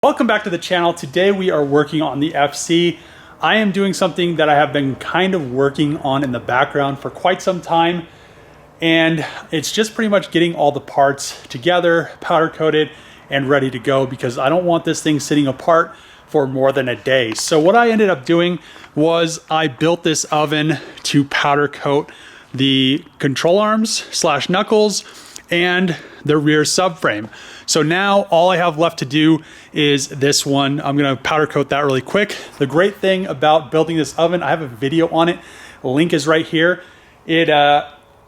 Welcome back to the channel. Today we are working on the FC. I am doing something that I have been kind of working on in the background for quite some time, and it's just pretty much getting all the parts together, powder coated and ready to go, because I don't want this thing sitting apart for more than a day. So what I ended up doing was I built this oven to powder coat the control arms slash knuckles and the rear subframe. So now all I have left to do is this one. I'm gonna powder coat that really quick. The great thing about building this oven, I have a video on it. The link is right here. It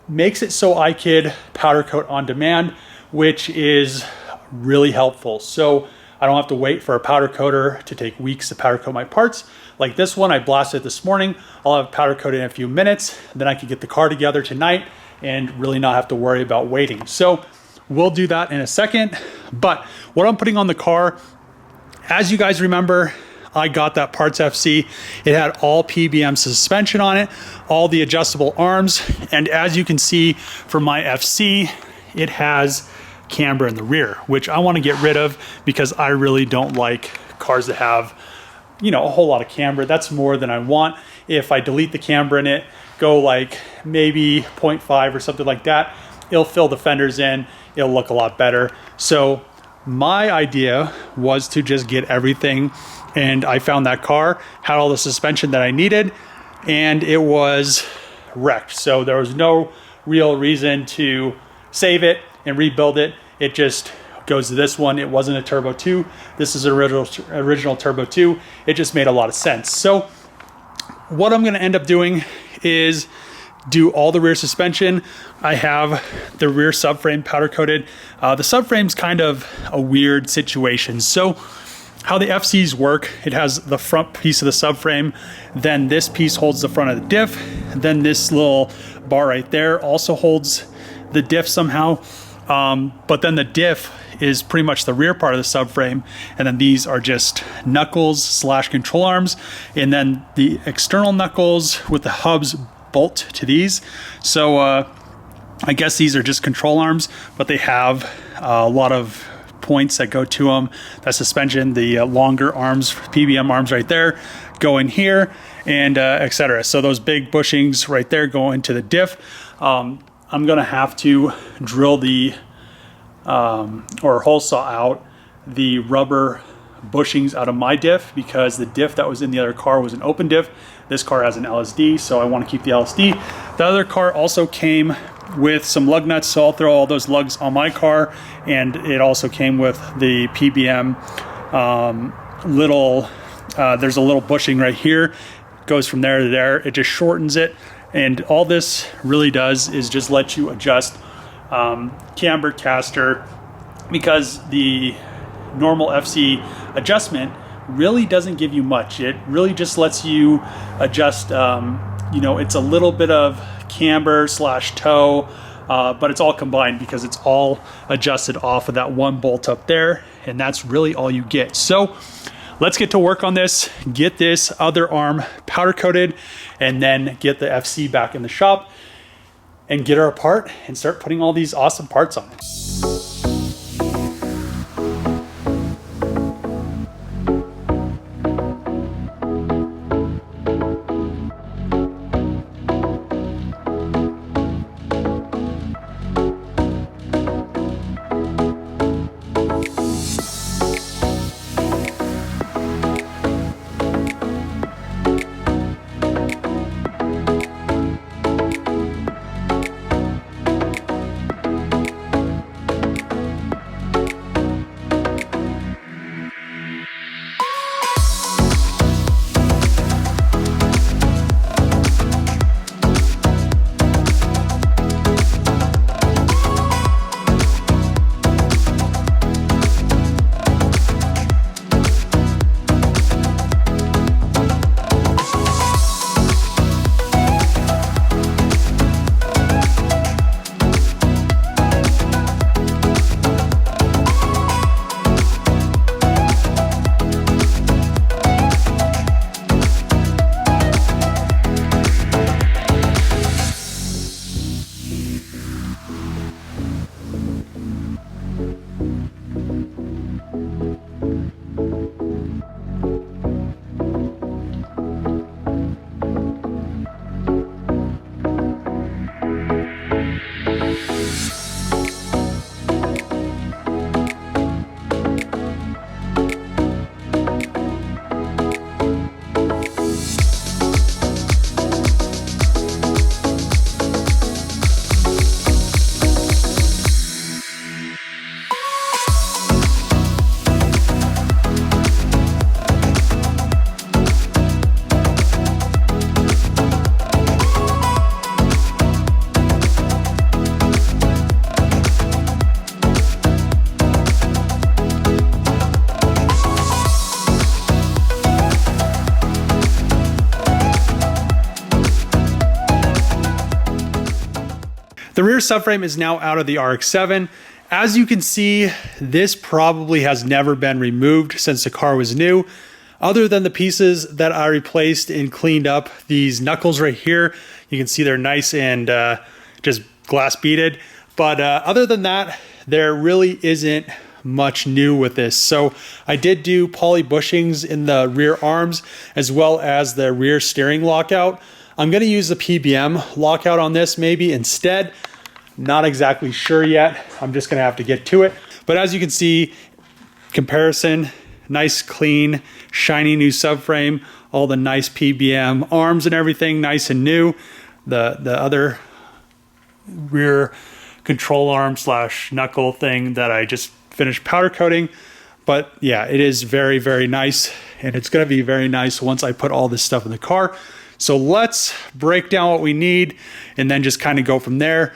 makes it so I could powder coat on demand, which is really helpful. So I don't have to wait for a powder coater to take weeks to powder coat my parts. Like this one, I blasted this morning. I'll have powder coated in a few minutes. Then I can get the car together tonight and really not have to worry about waiting. So we'll do that in a second. But what I'm putting on the car, as you guys remember, I got that Parts FC. It had all PBM suspension on it, all the adjustable arms. And as you can see from my FC, it has camber in the rear, which I want to get rid of because I really don't like cars that have, you know, a whole lot of camber. That's more than I want. If I delete the camber in it, go like maybe 0.5 or something like that, it'll fill the fenders in, it'll look a lot better. So my idea was to just get everything, and I found that car had all the suspension that I needed, and it was wrecked. So there was no real reason to save it and rebuild it. It just goes to this one. It wasn't a Turbo 2. This is an original Turbo 2. It just made a lot of sense. So what I'm gonna end up doing is do all the rear suspension. I have the rear subframe powder coated. The subframe's kind of a weird situation. So how the FCs work, it has the front piece of the subframe, then this piece holds the front of the diff, then this little bar right there also holds the diff somehow. But then the diff is pretty much the rear part of the subframe, and then these are just knuckles slash control arms, and then the external knuckles with the hubs bolt to these. So I guess these are just control arms, but they have a lot of points that go to them. That suspension, the longer arms, PBM arms right there, go in here, and etc. So those big bushings right there go into the diff. I'm gonna have to drill the or hole saw out the rubber bushings out of my diff, because the diff that was in the other car was an open diff. This car has an LSD, so I want to keep the LSD. The other car also came with some lug nuts, so I'll throw all those lugs on my car, and it also came with the PBM there's a little bushing right here, goes from there to there. It just shortens it, and all this really does is just let you adjust camber, caster, because the normal FC adjustment really doesn't give you much. It really just lets you adjust, you know, it's a little bit of camber slash toe, but it's all combined because it's all adjusted off of that one bolt up there, and that's really all you get. So let's get to work on this, get this other arm powder coated, and then get the FC back in the shop and get her apart and start putting all these awesome parts on it. rear subframe is now out of the RX-7. As you can see, this probably has never been removed since the car was new. Other than the pieces that I replaced and cleaned up, these knuckles right here, you can see they're nice and just glass beaded. But other than that, there really isn't much new with this. So I did do poly bushings in the rear arms as well as the rear steering lockout. I'm going to use the PBM lockout on this maybe instead. Not exactly sure yet. I'm just going to have to get to it. But as you can see, comparison, nice, clean, shiny new subframe, all the nice PBM arms and everything, nice and new. The other rear control arm / knuckle thing that I just finished powder coating. But yeah, it is very, very nice. And it's going to be very nice once I put all this stuff in the car. So let's break down what we need and then just kind of go from there.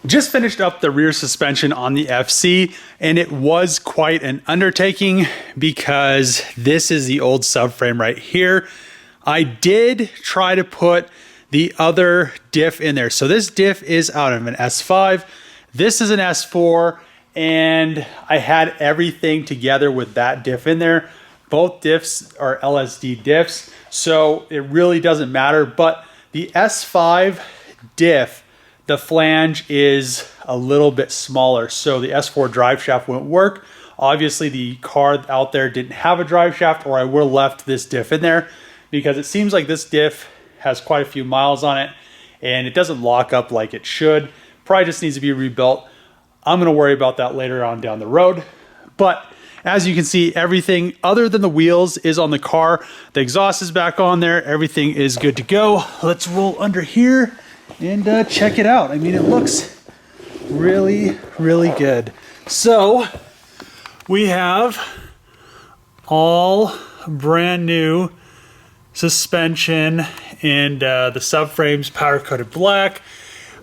Just finished up the rear suspension on the FC, and it was quite an undertaking because this is the old subframe right here. I did try to put the other diff in there. So this diff is out of an S5. This is an S4, and I had everything together with that diff in there. Both diffs are LSD diffs, so it really doesn't matter. But the S5 diff, the flange is a little bit smaller, so the S4 drive shaft wouldn't work. Obviously, the car out there didn't have a drive shaft, or I would have left this diff in there, because it seems like this diff has quite a few miles on it, and it doesn't lock up like it should. Probably just needs to be rebuilt. I'm gonna worry about that later on down the road. But as you can see, everything other than the wheels is on the car. The exhaust is back on there. Everything is good to go. Let's roll under here and check it out. I mean, it looks really, really good. So we have all brand new suspension, and the subframe's powder coated black.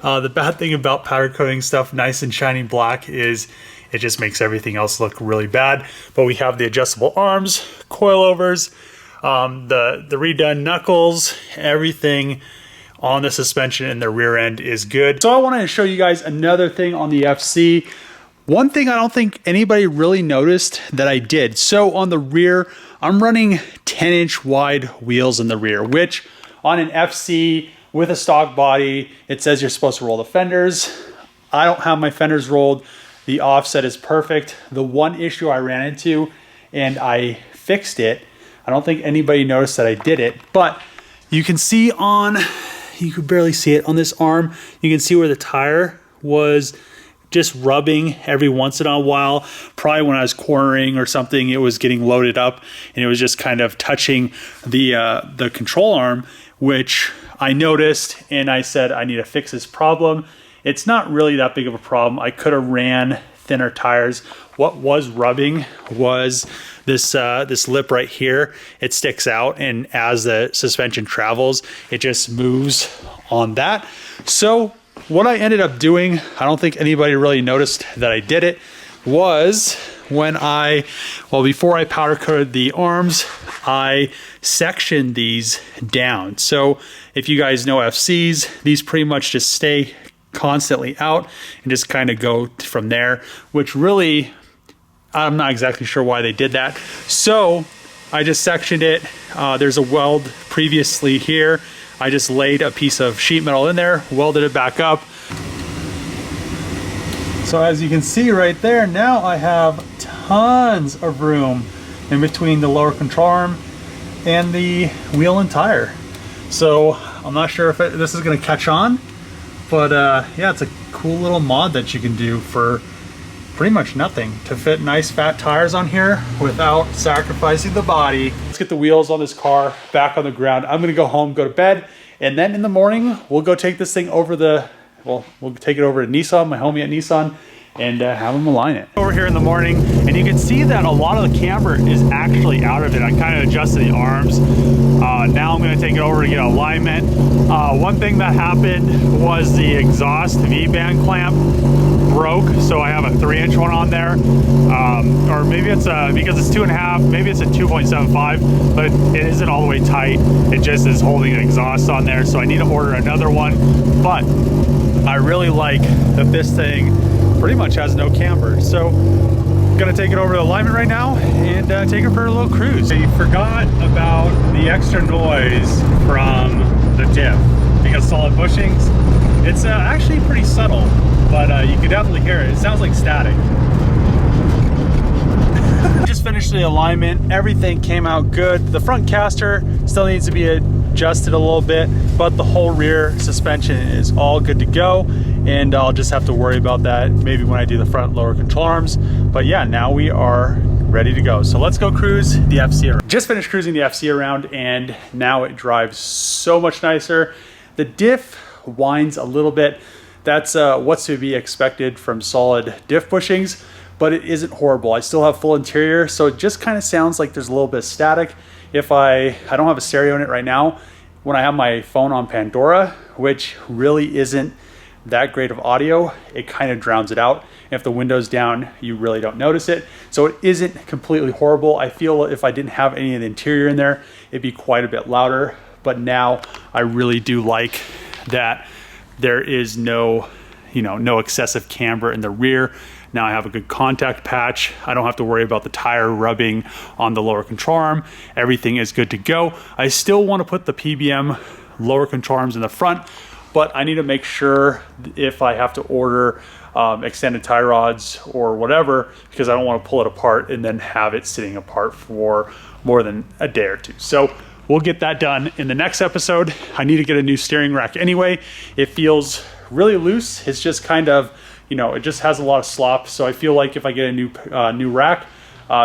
The bad thing about powder coating stuff nice and shiny black is it just makes everything else look really bad. But we have the adjustable arms, coilovers, the redone knuckles, everything on the suspension and the rear end is good. So I wanted to show you guys another thing on the FC. One thing I don't think anybody really noticed that I did. So on the rear, I'm running 10-inch wide wheels in the rear, which on an FC with a stock body, it says you're supposed to roll the fenders. I don't have my fenders rolled. The offset is perfect. The one issue I ran into, and I fixed it, I don't think anybody noticed that I did it, but you can see you could barely see it on this arm. You can see where the tire was just rubbing every once in a while. Probably when I was cornering or something, it was getting loaded up and it was just kind of touching the control arm, which I noticed, and I said, I need to fix this problem. It's not really that big of a problem. I could have ran thinner tires. What was rubbing was this lip right here. It sticks out, and as the suspension travels, it just moves on that. So what I ended up doing, I don't think anybody really noticed that I did it, was when before I powder coated the arms, I sectioned these down. So if you guys know FCs, these pretty much just stay constantly out and just kind of go from there, which really, I'm not exactly sure why they did that. So I just sectioned it. There's a weld previously here. I just laid a piece of sheet metal in there, welded it back up. So as you can see right there, now I have tons of room in between the lower control arm and the wheel and tire. So I'm not sure if this is going to catch on, but yeah, it's a cool little mod that you can do for pretty much nothing to fit nice fat tires on here without sacrificing the body. Let's get the wheels on this car back on the ground. I'm gonna go home, go to bed, and then in the morning, we'll go take this thing over we'll take it over to Nissan, my homie at Nissan, and have them align it. Over here in the morning, and you can see that a lot of the camber is actually out of it. I kind of adjusted the arms. Now I'm gonna take it over to get alignment. One thing that happened was the exhaust V-band clamp broke, so I have a 3-inch one on there, or maybe it's because it's 2.5, maybe it's a 2.75, but it isn't all the way tight. It just is holding the exhaust on there, so I need to order another one. But I really like that this thing pretty much has no camber, so I'm gonna take it over to alignment right now and take it for a little cruise. I forgot about the extra noise from the diff because solid bushings. It's actually pretty subtle, but you can definitely hear it. It sounds like static. Just finished the alignment. Everything came out good. The front caster still needs to be adjusted a little bit, but the whole rear suspension is all good to go. And I'll just have to worry about that maybe when I do the front lower control arms. But yeah, now we are ready to go. So let's go cruise the FC around. Just finished cruising the FC around, and now it drives so much nicer. The diff whines a little bit. That's what's to be expected from solid diff bushings, but it isn't horrible. I still have full interior, so it just kind of sounds like there's a little bit of static. If I don't have a stereo in it right now, when I have my phone on Pandora, which really isn't that great of audio, it kind of drowns it out. If the window's down, you really don't notice it. So it isn't completely horrible. I feel if I didn't have any of the interior in there, it'd be quite a bit louder. But now I really do like that there is no excessive camber in the rear. Now I have a good contact patch. I don't have to worry about the tire rubbing on the lower control arm. Everything is good to go. I still want to put the PBM lower control arms in the front, but I need to make sure if I have to order extended tie rods or whatever, because I don't want to pull it apart and then have it sitting apart for more than a day or two. So we'll get that done in the next episode. I need to get a new steering rack anyway. It feels really loose. It's just kind of, it just has a lot of slop. So I feel like if I get a new rack,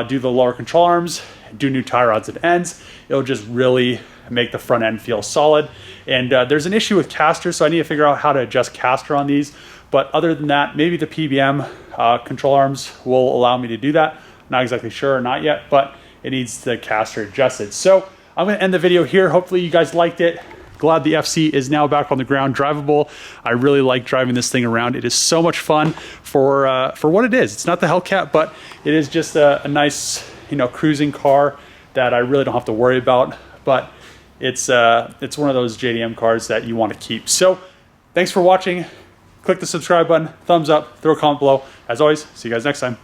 do the lower control arms, do new tie rods and ends, it'll just really make the front end feel solid. And there's an issue with caster, so I need to figure out how to adjust caster on these. But other than that, maybe the PBM control arms will allow me to do that. Not exactly sure or not yet, but it needs the caster adjusted. So I'm gonna end the video here. Hopefully you guys liked it. Glad the FC is now back on the ground, drivable. I really like driving this thing around. It is so much fun for what it is. It's not the Hellcat, but it is just a nice, cruising car that I really don't have to worry about. But it's one of those JDM cars that you want to keep. So thanks for watching. Click the subscribe button, thumbs up, throw a comment below. As always, see you guys next time.